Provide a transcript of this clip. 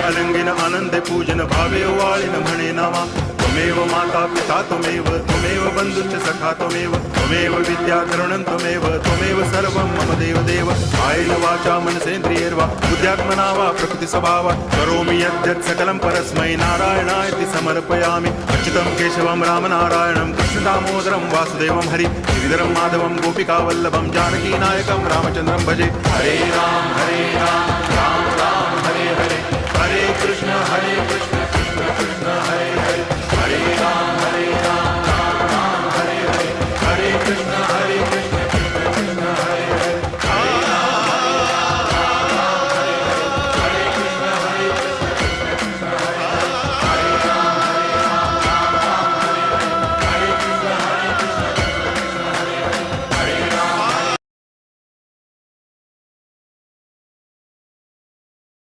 अलंगिन आनंदे पूजन भावे वाळिन म्हणे नामा त्वमेव माता पिता त्वमेव बंधुश्च सखा त्वमेव विद्या करुणं त्वमेव सर्वं मम देव कायेन वाचा मनसेन्द्रियैर्वा बुद्ध्यात्मना वा प्रकृति स्वभावात् करोमि यद्यत् सकलं परस्मै नारायणायति समर्पयामि अच्युतं केशवं रामनारायणं कृष्णदामोदरं वासुदेवं हरि गिरिधरं माधवं गोपिकावल्लभं जानकीनायकं रामचन्द्रं भजे हरे राम राम